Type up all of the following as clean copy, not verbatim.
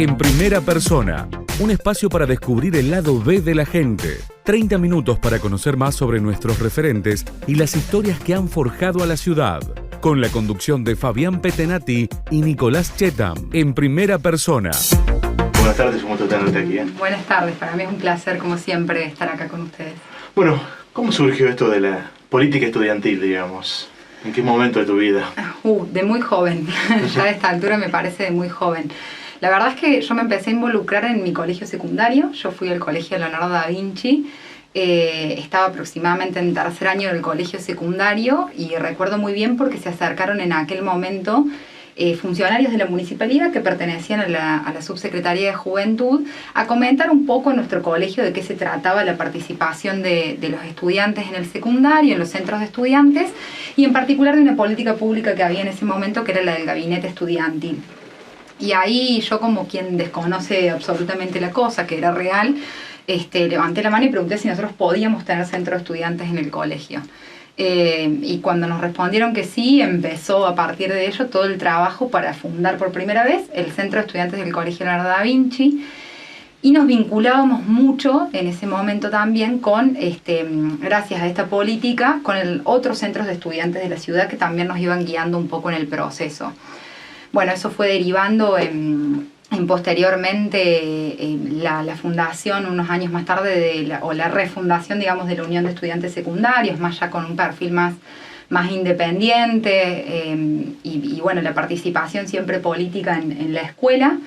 En primera persona, un espacio para descubrir el lado B de la gente. 30 minutos para conocer más sobre nuestros referentes y las historias que han forjado a la ciudad. Con la conducción de Fabián Petenati y Nicolás Chetam. En primera persona. Buenas tardes, un gusto tenerte aquí. Buenas tardes, para mí es un placer, como siempre, estar acá con ustedes. Bueno, ¿cómo surgió esto de la política estudiantil, digamos? ¿En qué momento de tu vida? De muy joven. Ya a esta altura me parece de muy joven. La verdad es que yo me empecé a involucrar en mi colegio secundario. Yo fui al colegio Leonardo da Vinci. Estaba aproximadamente en tercer año del colegio secundario y recuerdo muy bien porque se acercaron en aquel momento funcionarios de la municipalidad que pertenecían a la subsecretaría de Juventud a comentar un poco en nuestro colegio de qué se trataba la participación de los estudiantes en el secundario, en los centros de estudiantes y en particular de una política pública que había en ese momento que era la del gabinete estudiantil. Y ahí yo, como quien desconoce absolutamente la cosa, que era real, levanté la mano y pregunté si nosotros podíamos tener centro de estudiantes en el colegio. Y cuando nos respondieron que sí, empezó a partir de ello todo el trabajo para fundar por primera vez el Centro de Estudiantes del Colegio Leonardo da Vinci. Y nos vinculábamos mucho en ese momento también con, gracias a esta política, con otros centros de estudiantes de la ciudad que también nos iban guiando un poco en el proceso. Bueno, eso fue derivando en posteriormente la fundación, unos años más tarde, la refundación, digamos, de la Unión de Estudiantes Secundarios, más ya con un perfil más independiente, y bueno, la participación siempre política en la escuela.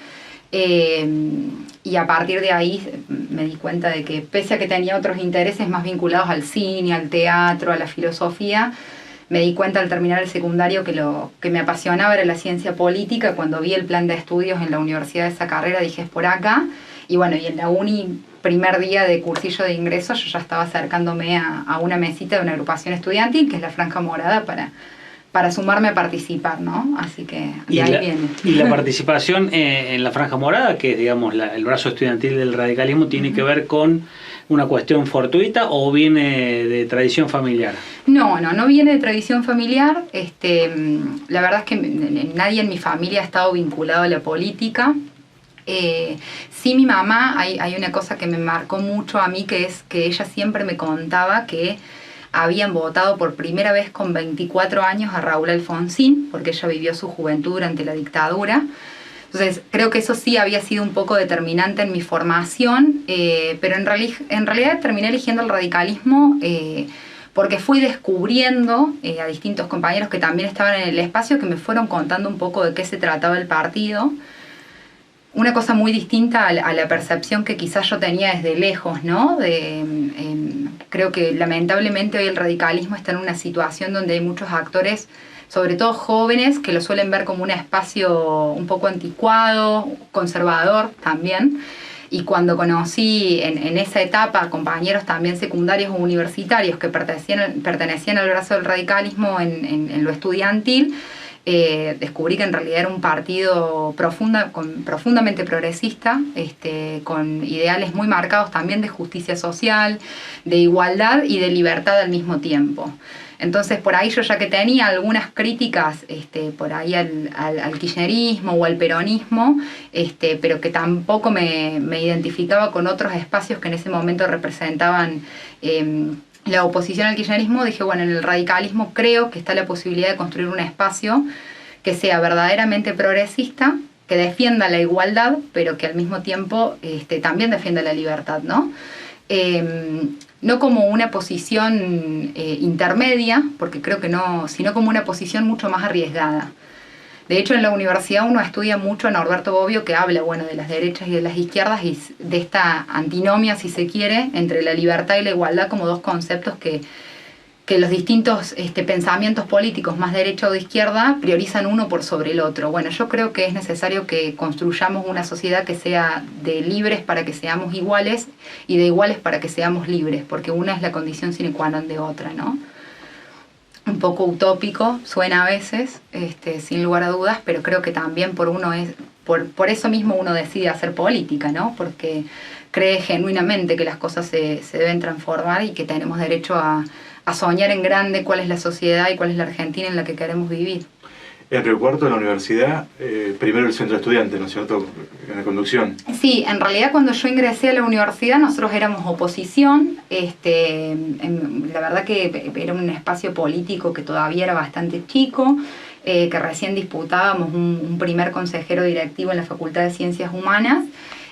Y a partir de ahí me di cuenta de que, pese a que tenía otros intereses más vinculados al cine, al teatro, a la filosofía, me di cuenta al terminar el secundario que lo que me apasionaba era la ciencia política. Cuando vi el plan de estudios en la universidad de esa carrera dije, es por acá. Y bueno, y en la uni, primer día de cursillo de ingreso, yo ya estaba acercándome a una mesita de una agrupación estudiantil, que es la Franja Morada, para sumarme a participar, ¿no? Así que de ahí viene. Y la participación en la Franja Morada, que es, digamos, el brazo estudiantil del radicalismo, ¿tiene que ver con una cuestión fortuita o viene de tradición familiar? No viene de tradición familiar. La verdad es que nadie en mi familia ha estado vinculado a la política. Sí, mi mamá, hay una cosa que me marcó mucho a mí, que es que ella siempre me contaba que habían votado por primera vez con 24 años a Raúl Alfonsín, porque ella vivió su juventud durante la dictadura. Entonces, creo que eso sí había sido un poco determinante en mi formación, pero en realidad terminé eligiendo el radicalismo porque fui descubriendo a distintos compañeros que también estaban en el espacio, que me fueron contando un poco de qué se trataba el partido. Una cosa muy distinta a la percepción que quizás yo tenía desde lejos, ¿no? Creo que lamentablemente hoy el radicalismo está en una situación donde hay muchos actores, sobre todo jóvenes, que lo suelen ver como un espacio un poco anticuado, conservador también. Y cuando conocí en esa etapa compañeros también secundarios o universitarios que pertenecían al brazo del radicalismo en lo estudiantil, descubrí que en realidad era un partido profundamente progresista, con ideales muy marcados también de justicia social, de igualdad y de libertad al mismo tiempo. Entonces, por ahí yo, ya que tenía algunas críticas por ahí al kirchnerismo o al peronismo, pero que tampoco me identificaba con otros espacios que en ese momento representaban la oposición al kirchnerismo, dije, bueno, en el radicalismo creo que está la posibilidad de construir un espacio que sea verdaderamente progresista, que defienda la igualdad, pero que al mismo tiempo también defienda la libertad, ¿no? No como una posición intermedia, porque creo que no, sino como una posición mucho más arriesgada. De hecho, en la universidad uno estudia mucho a Norberto Bobbio, que habla, bueno, de las derechas y de las izquierdas y de esta antinomia, si se quiere, entre la libertad y la igualdad como dos conceptos que los distintos pensamientos políticos, más derecha o de izquierda, priorizan uno por sobre el otro. Bueno, yo creo que es necesario que construyamos una sociedad que sea de libres para que seamos iguales y de iguales para que seamos libres, porque una es la condición sine qua non de otra, ¿no? Un poco utópico suena a veces, sin lugar a dudas, pero creo que también por eso mismo uno decide hacer política, ¿no? Porque cree genuinamente que las cosas se deben transformar y que tenemos derecho a soñar en grande cuál es la sociedad y cuál es la Argentina en la que queremos vivir. En Río Cuarto, en la universidad, primero el centro de estudiantes, ¿no es cierto?, en la conducción. Sí, en realidad cuando yo ingresé a la universidad nosotros éramos oposición, la verdad que era un espacio político que todavía era bastante chico, que recién disputábamos un primer consejero directivo en la Facultad de Ciencias Humanas,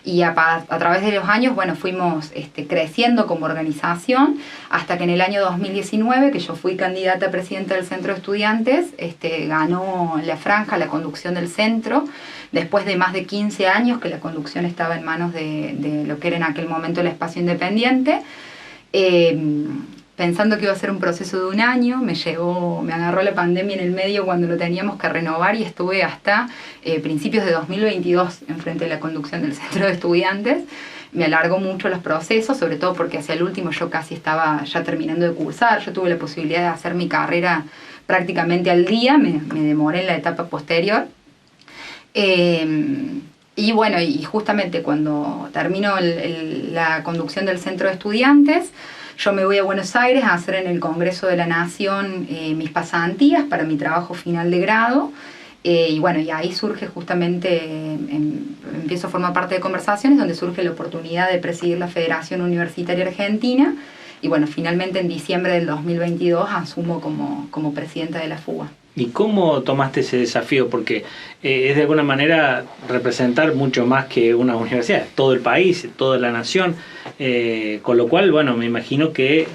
y a través de los años, bueno, fuimos creciendo como organización, hasta que en el año 2019, que yo fui candidata a presidenta del Centro de Estudiantes, ganó la franja, la conducción del centro, después de más de 15 años que la conducción estaba en manos de lo que era en aquel momento el espacio independiente. Pensando que iba a ser un proceso de un año, me agarró la pandemia en el medio cuando lo teníamos que renovar, y estuve hasta principios de 2022 enfrente de la conducción del Centro de Estudiantes. Me alargó mucho los procesos, sobre todo porque hacia el último yo casi estaba ya terminando de cursar. Yo tuve la posibilidad de hacer mi carrera prácticamente al día, me demoré en la etapa posterior. Y bueno, y justamente cuando termino la conducción del Centro de Estudiantes, yo me voy a Buenos Aires a hacer en el Congreso de la Nación mis pasantías para mi trabajo final de grado. Y bueno, y ahí surge justamente, empiezo a formar parte de conversaciones donde surge la oportunidad de presidir la Federación Universitaria Argentina. Y bueno, finalmente en diciembre del 2022 asumo como presidenta de la FUBA. ¿Y cómo tomaste ese desafío? Porque es de alguna manera representar mucho más que una universidad, todo el país, toda la nación, con lo cual, bueno, me imagino que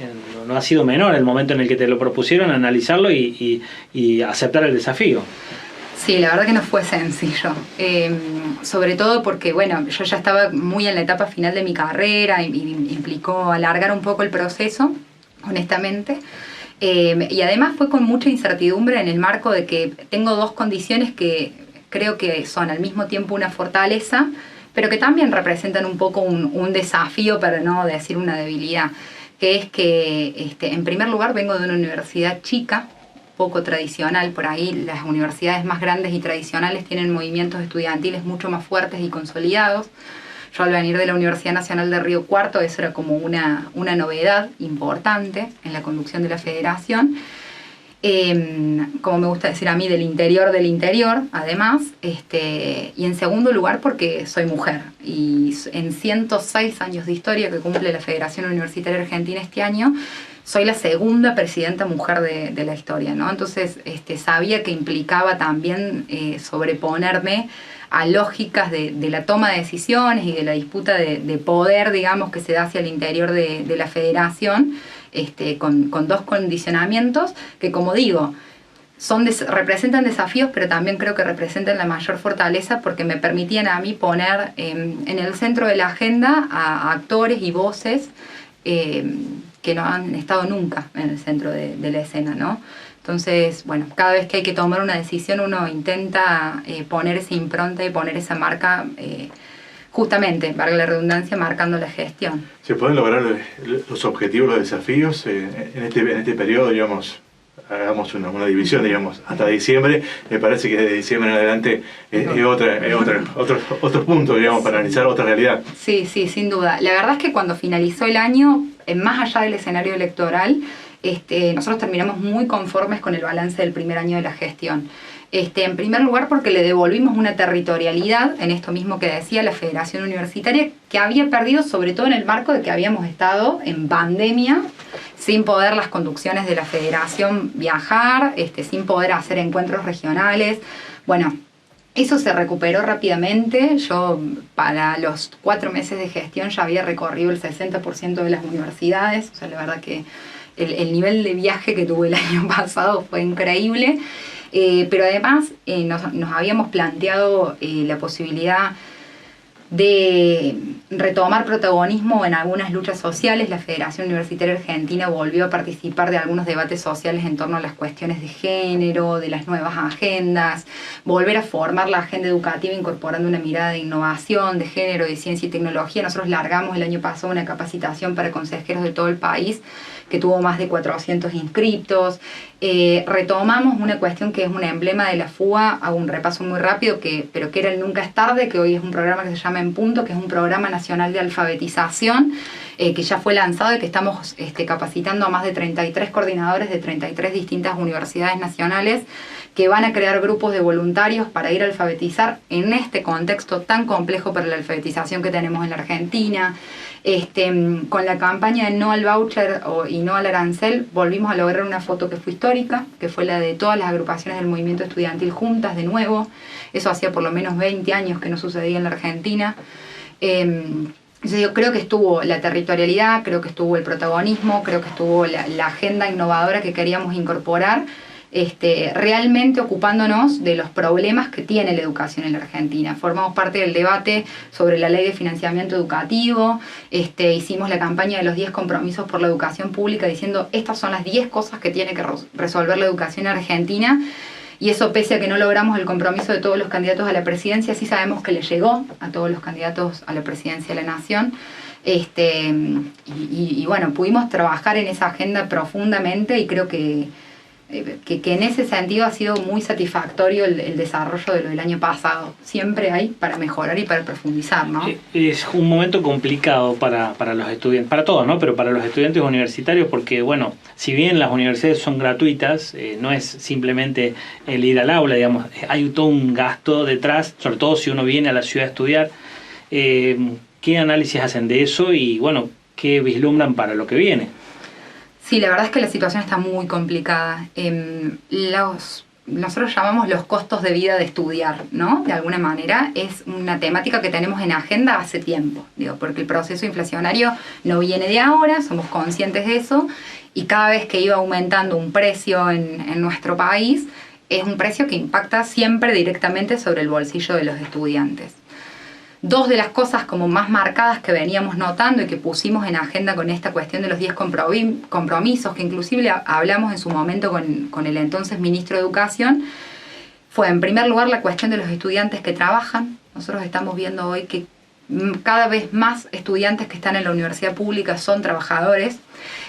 no ha sido menor el momento en el que te lo propusieron, analizarlo y aceptar el desafío. Sí, la verdad que no fue sencillo, sobre todo porque, bueno, yo ya estaba muy en la etapa final de mi carrera y implicó alargar un poco el proceso, honestamente. Y además fue con mucha incertidumbre en el marco de que tengo dos condiciones que creo que son al mismo tiempo una fortaleza, pero que también representan un poco un desafío, para no decir una debilidad, que es que en primer lugar vengo de una universidad chica, poco tradicional. Por ahí las universidades más grandes y tradicionales tienen movimientos estudiantiles mucho más fuertes y consolidados. Yo al venir de la Universidad Nacional de Río Cuarto, eso era como una novedad importante en la conducción de la federación. Como me gusta decir a mí, del interior, además. Y en segundo lugar, porque soy mujer. Y en 106 años de historia que cumple la Federación Universitaria Argentina este año, soy la segunda presidenta mujer de la historia, ¿no? Entonces sabía que implicaba también sobreponerme a lógicas de la toma de decisiones y de la disputa de poder, digamos, que se da hacia el interior de la federación, con dos condicionamientos que, como digo, representan desafíos, pero también creo que representan la mayor fortaleza, porque me permitían a mí poner en el centro de la agenda a actores y voces que no han estado nunca en el centro de la escena, ¿no? Entonces, bueno, cada vez que hay que tomar una decisión uno intenta poner esa impronta y poner esa marca, justamente, valga la redundancia, marcando la gestión. ¿Se pueden lograr los objetivos, los desafíos en este periodo, digamos? Hagamos una división, digamos, hasta diciembre. Me parece que de diciembre en adelante es otro punto, digamos, para analizar otra realidad. Sí, sin duda. La verdad es que cuando finalizó el año, más allá del escenario electoral, nosotros terminamos muy conformes con el balance del primer año de la gestión. En primer lugar, porque le devolvimos una territorialidad, en esto mismo que decía la Federación Universitaria, que había perdido, sobre todo en el marco de que habíamos estado en pandemia, sin poder las conducciones de la federación viajar, sin poder hacer encuentros regionales. Bueno, eso se recuperó rápidamente. Yo, para los 4 meses de gestión, ya había recorrido el 60% de las universidades. O sea, la verdad que el nivel de viaje que tuve el año pasado fue increíble. Pero además nos habíamos planteado la posibilidad de retomar protagonismo en algunas luchas sociales. La Federación Universitaria Argentina volvió a participar de algunos debates sociales en torno a las cuestiones de género, de las nuevas agendas, volver a formar la agenda educativa incorporando una mirada de innovación, de género, de ciencia y tecnología. Nosotros largamos el año pasado una capacitación para consejeros de todo el país que tuvo más de 400 inscriptos. Retomamos una cuestión que es un emblema de la FUBA, hago un repaso muy rápido, pero que era el Nunca es Tarde, que hoy es un programa que se llama En Punto, que es un programa nacional de alfabetización, que ya fue lanzado y que estamos capacitando a más de 33 coordinadores de 33 distintas universidades nacionales que van a crear grupos de voluntarios para ir a alfabetizar en este contexto tan complejo para la alfabetización que tenemos en la Argentina. Con la campaña de no al voucher y no al arancel volvimos a lograr una foto que fue histórica, que fue la de todas las agrupaciones del movimiento estudiantil juntas de nuevo. Eso hacía por lo menos 20 años que no sucedía en la Argentina. Yo creo que estuvo la territorialidad, creo que estuvo el protagonismo, creo que estuvo la agenda innovadora que queríamos incorporar, realmente ocupándonos de los problemas que tiene la educación en la Argentina. Formamos parte del debate sobre la ley de financiamiento educativo, hicimos la campaña de los 10 compromisos por la educación pública diciendo estas son las 10 cosas que tiene que resolver la educación argentina, y eso pese a que no logramos el compromiso de todos los candidatos a la presidencia, sí sabemos que le llegó a todos los candidatos a la presidencia de la Nación. Y bueno, pudimos trabajar en esa agenda profundamente y creo que en ese sentido ha sido muy satisfactorio el desarrollo de lo del año pasado. Siempre hay para mejorar y para profundizar, ¿no? Es un momento complicado para los estudiantes, para todos, ¿no? Pero para los estudiantes universitarios, porque, bueno, si bien las universidades son gratuitas, no es simplemente el ir al aula, digamos, hay todo un gasto detrás, sobre todo si uno viene a la ciudad a estudiar. ¿Qué análisis hacen de eso y, bueno, qué vislumbran para lo que viene? Sí, la verdad es que la situación está muy complicada. Nosotros llamamos los costos de vida de estudiar, ¿no? De alguna manera es una temática que tenemos en agenda hace tiempo, porque el proceso inflacionario no viene de ahora, somos conscientes de eso, y cada vez que iba aumentando un precio en nuestro país, es un precio que impacta siempre directamente sobre el bolsillo de los estudiantes. Dos de las cosas como más marcadas que veníamos notando y que pusimos en agenda con esta cuestión de los 10 compromisos, que inclusive hablamos en su momento con el entonces ministro de Educación, fue en primer lugar la cuestión de los estudiantes que trabajan. Nosotros estamos viendo hoy que cada vez más estudiantes que están en la universidad pública son trabajadores,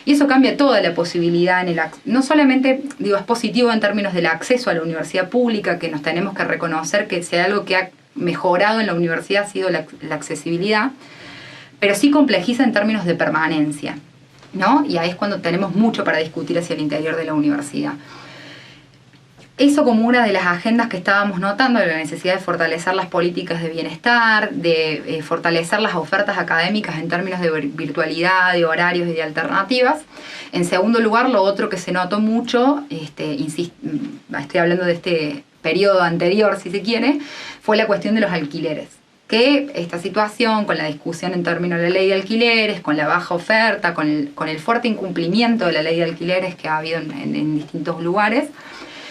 y eso cambia toda la posibilidad no solamente, es positivo en términos del acceso a la universidad pública, que nos tenemos que reconocer que si hay algo que ha mejorado en la universidad ha sido la accesibilidad, pero sí complejiza en términos de permanencia, ¿no? Y ahí es cuando tenemos mucho para discutir hacia el interior de la universidad. Eso como una de las agendas que estábamos notando, de la necesidad de fortalecer las políticas de bienestar, de fortalecer las ofertas académicas en términos de virtualidad, de horarios y de alternativas. En segundo lugar, lo otro que se notó mucho, estoy hablando de este periodo anterior, si se quiere, fue la cuestión de los alquileres. Que esta situación, con la discusión en términos de la ley de alquileres, con la baja oferta, con el fuerte incumplimiento de la ley de alquileres que ha habido en distintos lugares,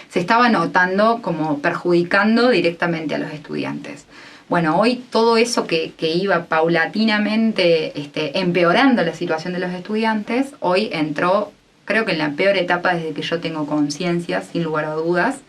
se estaba notando como perjudicando directamente a los estudiantes. Bueno, hoy todo eso que iba paulatinamente empeorando la situación de los estudiantes, hoy entró, creo que en la peor etapa desde que yo tengo conciencia, sin lugar a dudas.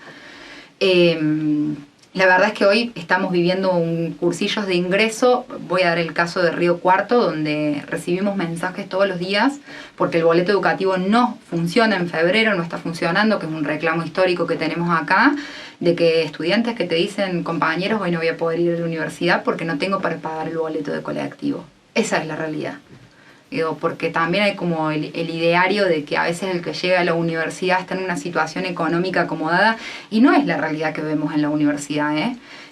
La verdad es que hoy estamos viviendo cursillos de ingreso. Voy a dar el caso de Río Cuarto, donde recibimos mensajes todos los días porque el boleto educativo no funciona en febrero, no está funcionando, que es un reclamo histórico que tenemos acá, de que estudiantes que te dicen, compañeros, hoy no voy a poder ir a la universidad porque no tengo para pagar el boleto de colectivo. Esa es la realidad. Porque también hay como el ideario de que a veces el que llega a la universidad está en una situación económica acomodada, y no es la realidad que vemos en la universidad,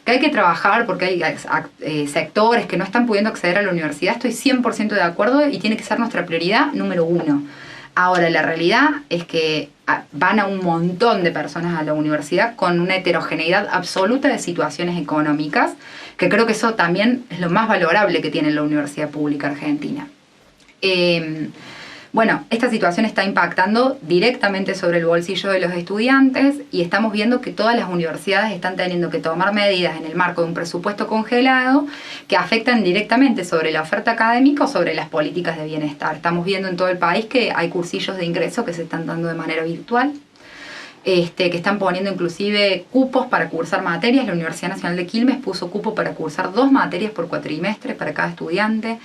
que hay que trabajar porque hay sectores que no están pudiendo acceder a la universidad. Estoy 100% de acuerdo y tiene que ser nuestra prioridad número 1. Ahora, la realidad es que van a un montón de personas a la universidad con una heterogeneidad absoluta de situaciones económicas, que creo que eso también es lo más valorable que tiene la Universidad Pública Argentina. Bueno, esta situación está impactando directamente sobre el bolsillo de los estudiantes, y estamos viendo que todas las universidades están teniendo que tomar medidas en el marco de un presupuesto congelado que afectan directamente sobre la oferta académica o sobre las políticas de bienestar. Estamos viendo en todo el país que hay cursillos de ingreso que se están dando de manera virtual, que están poniendo inclusive cupos para cursar materias. La Universidad Nacional de Quilmes puso cupo para cursar 2 materias por cuatrimestre para cada estudiante,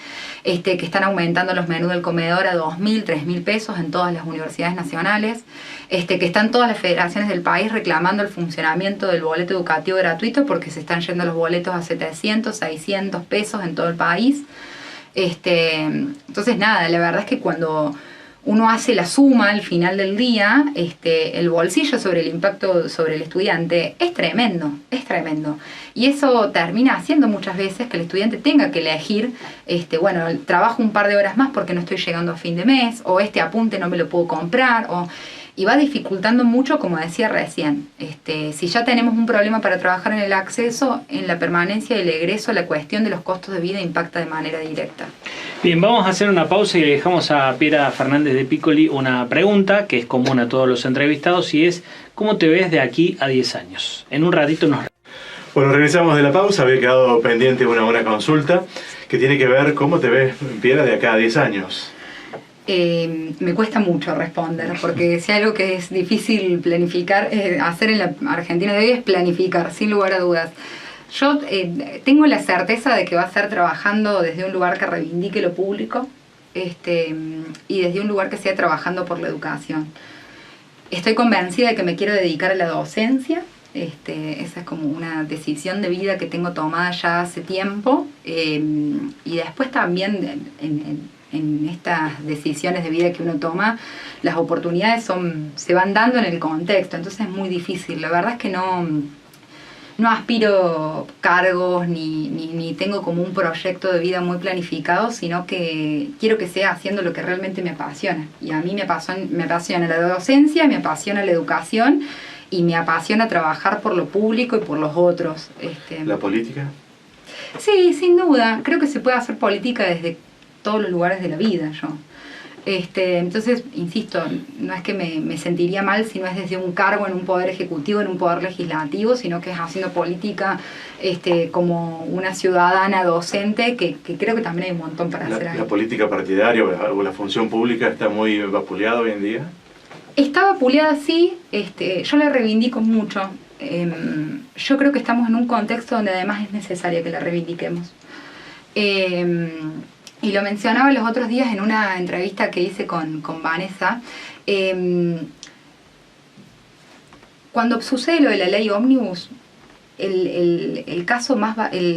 que están aumentando los menús del comedor a 2.000, 3.000 pesos en todas las universidades nacionales, que están todas las federaciones del país reclamando el funcionamiento del boleto educativo gratuito porque se están yendo los boletos a 700, 600 pesos en todo el país. Entonces nada, la verdad es que cuando uno hace la suma al final del día, el bolsillo sobre el impacto sobre el estudiante es tremendo, es tremendo. Y eso termina haciendo muchas veces que el estudiante tenga que elegir, bueno, trabajo un par de horas más porque no estoy llegando a fin de mes, o este apunte no me lo puedo comprar, y va dificultando mucho, como decía recién. Si ya tenemos un problema para trabajar en el acceso, en la permanencia y el egreso, la cuestión de los costos de vida impacta de manera directa. Bien, vamos a hacer una pausa y le dejamos a Piera Fernández de Piccoli una pregunta que es común a todos los entrevistados y es: ¿cómo te ves de aquí a 10 años? En un ratito nos... Bueno, regresamos de la pausa. Había quedado pendiente una consulta que tiene que ver cómo te ves, Piera, de acá a 10 años. Me cuesta mucho responder, porque si algo que es difícil planificar, hacer en la Argentina de hoy es planificar, sin lugar a dudas. Yo tengo la certeza de que va a ser trabajando desde un lugar que reivindique lo público, y desde un lugar que sea trabajando por la educación. Estoy convencida de que me quiero dedicar a la docencia. Esa es como una decisión de vida que tengo tomada ya hace tiempo, y después también en estas decisiones de vida que uno toma, las oportunidades se van dando en el contexto, entonces es muy difícil. La verdad es que no aspiro cargos ni tengo como un proyecto de vida muy planificado, sino que quiero que sea haciendo lo que realmente me apasiona. Y a mí me apasiona la docencia, me apasiona la educación y me apasiona trabajar por lo público y por los otros. ¿La política? Sí, sin duda. Creo que se puede hacer política desde todos los lugares de la vida, yo. Entonces, insisto, no es que me sentiría mal si no es desde un cargo en un poder ejecutivo, en un poder legislativo, sino que es haciendo política como una ciudadana docente, que creo que también hay un montón para hacer ahí. ¿La política partidaria o la función pública está muy vapuleada hoy en día? Está vapuleada, sí. Yo la reivindico mucho. Yo creo que estamos en un contexto donde además es necesaria que la reivindiquemos. Y lo mencionaba los otros días en una entrevista que hice con Vanessa. Cuando sucede lo de la ley Ómnibus, el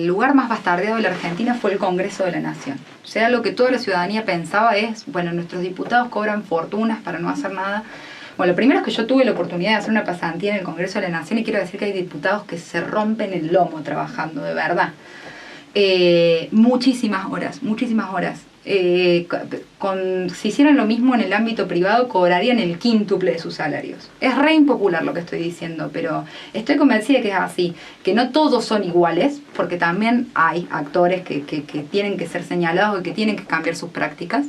lugar más bastardeado de la Argentina fue el Congreso de la Nación. O sea, lo que toda la ciudadanía pensaba es, bueno, nuestros diputados cobran fortunas para no hacer nada. Bueno, lo primero es que yo tuve la oportunidad de hacer una pasantía en el Congreso de la Nación y quiero decir que hay diputados que se rompen el lomo trabajando, de verdad. Muchísimas horas. Si hicieran lo mismo en el ámbito privado, cobrarían el quíntuple de sus salarios. Es re impopular lo que estoy diciendo, pero estoy convencida de que es así, que no todos son iguales, porque también hay actores que tienen que ser señalados y que tienen que cambiar sus prácticas.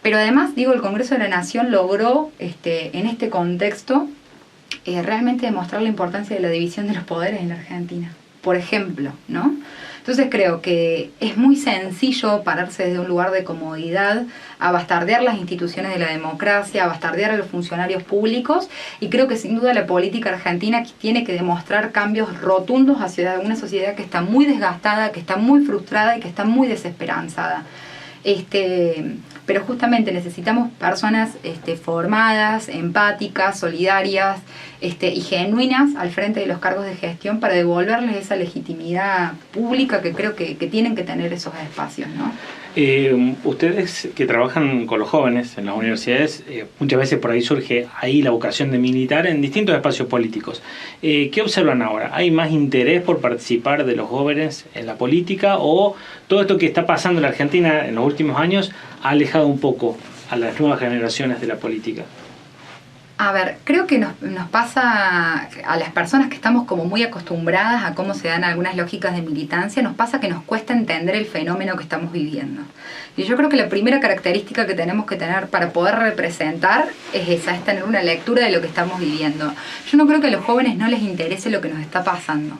Pero además, digo, el Congreso de la Nación logró, en este contexto, realmente demostrar la importancia de la división de los poderes en la Argentina. Por ejemplo, ¿no? Entonces creo que es muy sencillo pararse desde un lugar de comodidad a bastardear las instituciones de la democracia, a bastardear a los funcionarios públicos, y creo que sin duda la política argentina tiene que demostrar cambios rotundos hacia una sociedad que está muy desgastada, que está muy frustrada y que está muy desesperanzada. Pero justamente necesitamos personas formadas, empáticas, solidarias y genuinas al frente de los cargos de gestión para devolverles esa legitimidad pública que creo que tienen que tener esos espacios, ¿no? Ustedes que trabajan con los jóvenes en las universidades, muchas veces por ahí surge la vocación de militar en distintos espacios políticos. ¿Qué observan ahora? ¿Hay más interés por participar de los jóvenes en la política, o todo esto que está pasando en la Argentina en los últimos años ha alejado un poco a las nuevas generaciones de la política? A ver, creo que nos pasa a las personas que estamos como muy acostumbradas a cómo se dan algunas lógicas de militancia, nos pasa que nos cuesta entender el fenómeno que estamos viviendo. Y yo creo que la primera característica que tenemos que tener para poder representar es esa, es tener una lectura de lo que estamos viviendo. Yo no creo que a los jóvenes no les interese lo que nos está pasando.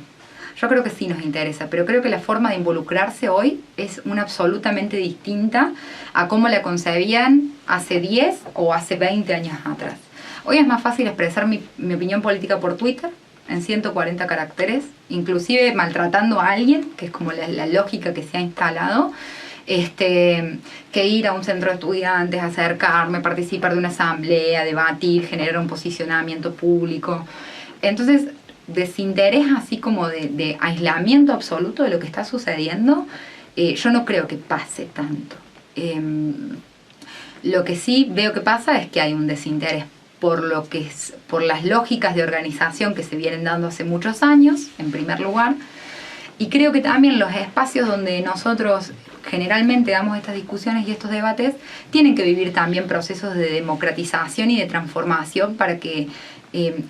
Yo creo que sí nos interesa, pero creo que la forma de involucrarse hoy es una absolutamente distinta a cómo la concebían hace 10 o hace 20 años atrás. Hoy es más fácil expresar mi opinión política por Twitter, en 140 caracteres, inclusive maltratando a alguien, que es como la lógica que se ha instalado, que ir a un centro de estudiantes, acercarme, participar de una asamblea, debatir, generar un posicionamiento público. Entonces, desinterés así como de aislamiento absoluto de lo que está sucediendo, Yo no creo que pase tanto. Lo que sí veo que pasa es que hay un desinterés por las lógicas de organización que se vienen dando hace muchos años, en primer lugar, y creo que también los espacios donde nosotros generalmente damos estas discusiones y estos debates tienen que vivir también procesos de democratización y de transformación para que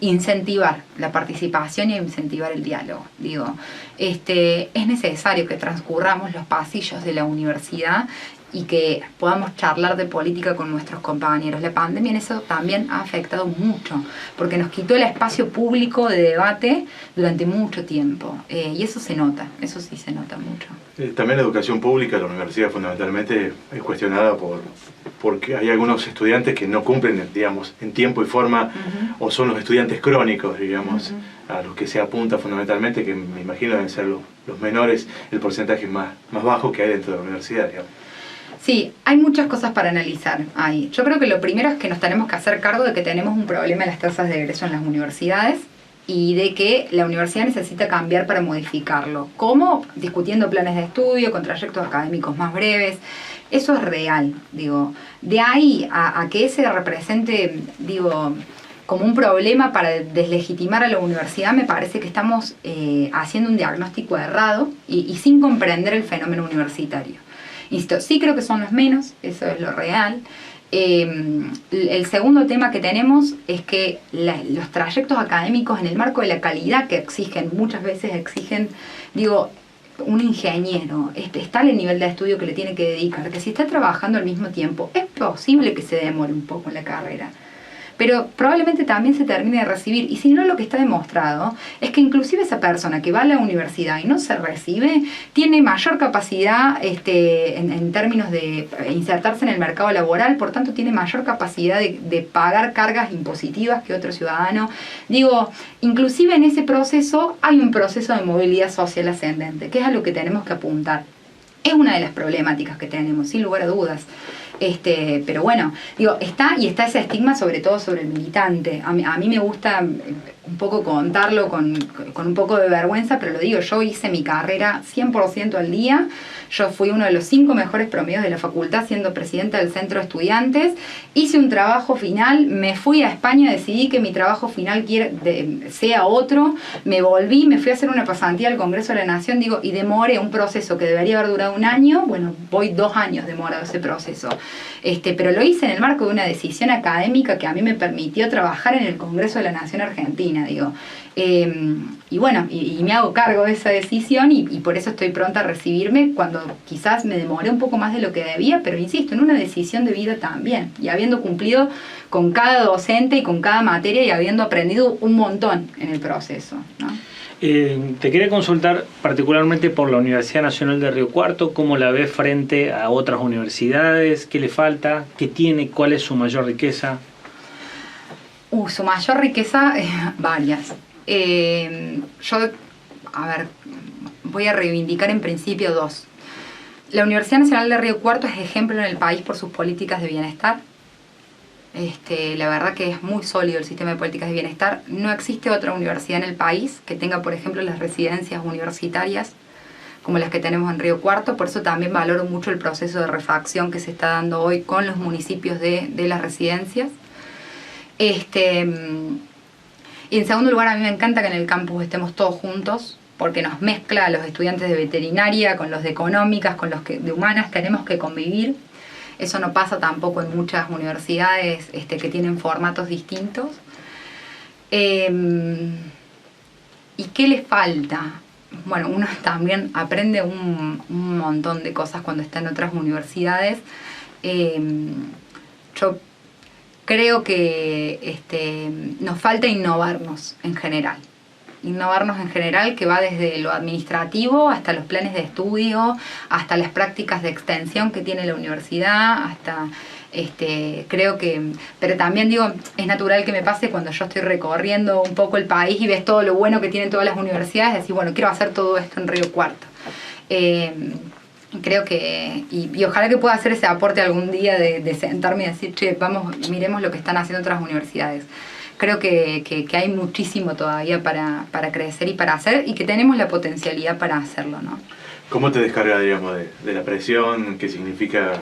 incentivar la participación y incentivar el diálogo. Digo, es necesario que transcurramos los pasillos de la universidad y que podamos charlar de política con nuestros compañeros. La pandemia en eso también ha afectado mucho, porque nos quitó el espacio público de debate durante mucho tiempo, y eso se nota, eso sí se nota mucho. También la educación pública, la universidad fundamentalmente es cuestionada porque hay algunos estudiantes que no cumplen, digamos, en tiempo y forma, o son los estudiantes crónicos, digamos, a los que se apunta fundamentalmente, que me imagino deben ser los menores, el porcentaje más bajo que hay dentro de la universidad, digamos. Sí, hay muchas cosas para analizar ahí. Yo creo que lo primero es que nos tenemos que hacer cargo de que tenemos un problema en las tasas de egreso en las universidades y de que la universidad necesita cambiar para modificarlo. ¿Cómo? Discutiendo planes de estudio, con trayectos académicos más breves. Eso es real, digo. De ahí a que ese represente, digo, como un problema para deslegitimar a la universidad, me parece que estamos haciendo un diagnóstico errado y sin comprender el fenómeno universitario. Insisto, sí creo que son los menos, eso es lo real. El segundo tema que tenemos es que los trayectos académicos en el marco de la calidad que muchas veces exigen, digo, un ingeniero, está el nivel de estudio que le tiene que dedicar, que si está trabajando al mismo tiempo, es posible que se demore un poco en la carrera. Pero probablemente también se termine de recibir. Y si no, lo que está demostrado es que inclusive esa persona que va a la universidad y no se recibe, tiene mayor capacidad en términos de insertarse en el mercado laboral, por tanto tiene mayor capacidad de pagar cargas impositivas que otro ciudadano. Digo, inclusive en ese proceso hay un proceso de movilidad social ascendente, que es a lo que tenemos que apuntar. Es una de las problemáticas que tenemos, sin lugar a dudas. Pero bueno, digo, está ese estigma sobre todo sobre el militante. A mí me gusta un poco contarlo con un poco de vergüenza, pero lo digo, yo hice mi carrera 100% al día. Yo fui uno de los 5 mejores promedios de la facultad siendo presidenta del centro de estudiantes. Hice un trabajo final, me fui a España, decidí que mi trabajo final sea otro. Me volví, me fui a hacer una pasantía al Congreso de la Nación, digo, y demoré un proceso que debería haber durado 1 año. Bueno, voy 2 años demorado ese proceso. Pero lo hice en el marco de una decisión académica que a mí me permitió trabajar en el Congreso de la Nación Argentina, digo. Y bueno, y me hago cargo de esa decisión y por eso estoy pronta a recibirme cuando quizás me demoré un poco más de lo que debía, pero insisto, en una decisión de vida también, y habiendo cumplido con cada docente y con cada materia y habiendo aprendido un montón en el proceso, ¿no? Te quería consultar particularmente por la Universidad Nacional de Río Cuarto, ¿cómo la ves frente a otras universidades? ¿Qué le falta? ¿Qué tiene? ¿Cuál es su mayor riqueza? Su mayor riqueza, varias. Voy a reivindicar en principio 2. La Universidad Nacional de Río Cuarto es ejemplo en el país por sus políticas de bienestar. La verdad que es muy sólido el sistema de políticas de bienestar. No existe otra universidad en el país que tenga, por ejemplo, las residencias universitarias como las que tenemos en Río Cuarto. Por eso también valoro mucho el proceso de refacción que se está dando hoy con los municipios de las residencias. Y en segundo lugar, a mí me encanta que en el campus estemos todos juntos, porque nos mezcla a los estudiantes de veterinaria con los de económicas, con los de humanas, tenemos que convivir. Eso no pasa tampoco en muchas universidades que tienen formatos distintos. ¿Y qué les falta? Bueno, uno también aprende un montón de cosas cuando está en otras universidades. Yo creo que nos falta innovarnos en general. Innovarnos en general, que va desde lo administrativo hasta los planes de estudio, hasta las prácticas de extensión que tiene la universidad, hasta creo que, pero también digo, es natural que me pase cuando yo estoy recorriendo un poco el país y ves todo lo bueno que tienen todas las universidades, decir, bueno, quiero hacer todo esto en Río Cuarto. Creo que, y ojalá que pueda hacer ese aporte algún día de sentarme y decir, che, vamos, miremos lo que están haciendo otras universidades. creo que hay muchísimo todavía para crecer y para hacer, y que tenemos la potencialidad para hacerlo, ¿no? ¿Cómo te descarga, digamos, de la presión? ¿Qué significa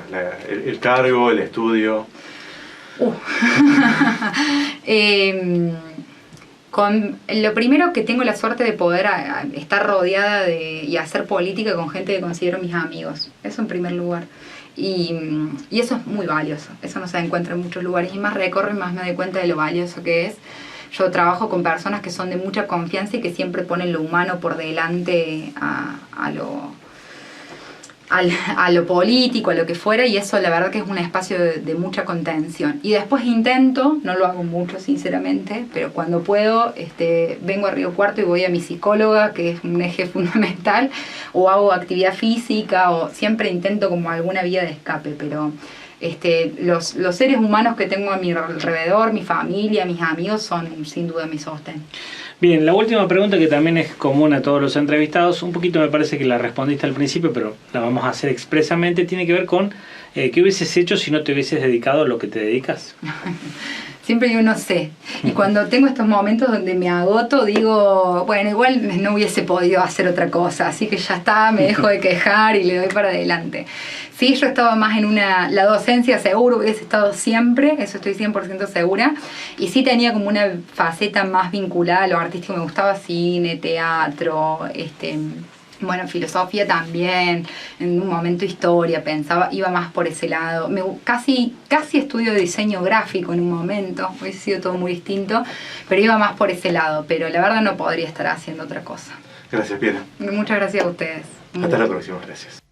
el cargo, el estudio? Lo primero, que tengo la suerte de poder estar rodeada y hacer política con gente que considero mis amigos. Eso en primer lugar. Y eso es muy valioso. Eso no se encuentra en muchos lugares. Y más recorro y más me doy cuenta de lo valioso que es. Yo trabajo con personas que son de mucha confianza y que siempre ponen lo humano por delante a lo político, a lo que fuera, y eso la verdad que es un espacio de mucha contención. Y después intento, no lo hago mucho sinceramente, pero cuando puedo, vengo a Río Cuarto y voy a mi psicóloga, que es un eje fundamental, o hago actividad física, o siempre intento como alguna vía de escape, pero los seres humanos que tengo a mi alrededor, mi familia, mis amigos, son sin duda mi sostén. Bien, la última pregunta, que también es común a todos los entrevistados, un poquito me parece que la respondiste al principio, pero la vamos a hacer expresamente, tiene que ver con ¿qué hubieses hecho si no te hubieses dedicado a lo que te dedicas? Siempre digo no sé, y cuando tengo estos momentos donde me agoto digo, bueno, igual no hubiese podido hacer otra cosa, así que ya está, me dejo de quejar y le doy para adelante. Sí, yo estaba más en la docencia, seguro hubiese estado siempre, eso estoy 100% segura, y sí tenía como una faceta más vinculada a lo artístico, me gustaba cine, teatro, bueno, filosofía también, en un momento historia, pensaba, iba más por ese lado. Casi estudio diseño gráfico en un momento, hubiese sido todo muy distinto, pero iba más por ese lado, pero la verdad no podría estar haciendo otra cosa. Gracias, Piera. Muchas gracias a ustedes. Hasta la próxima, gracias.